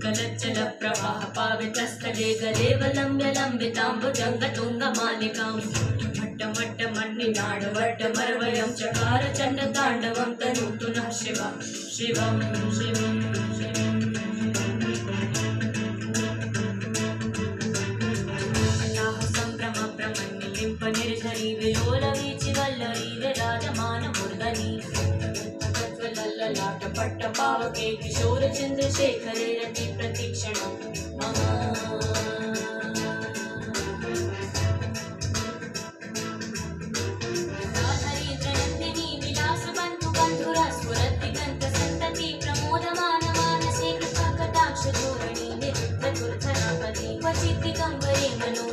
विकलचल प्रवाह पावितस्थले गलेवलम्ब्य लम्बिताम्बुजङ्गतुङ्गमालिकां मट्ट मन्निनाडवर्टमर्वयं चकार चण्डताण्डवं तनोतु नः शिवं शिवं शिवं शिवम् अताः सम्भ्रमप्रमन्निलिम्पनिर्झरी विलोलवीचिवल्लरी विराजमानमूर्धनि ललाटपट्टपावके किशोर चन्द्रशेखरे रति प्रतीक्षणं मम धरीन्द्रनन्दिनी विलासबन्धुबन्धुरस्फुरद्दिगन्तसन्तति प्रमोदमानमानसे कृपाकटाक्षधोरणी निरुद्धदुर्धरापदि क्वचिद्दिगम्बरे मनो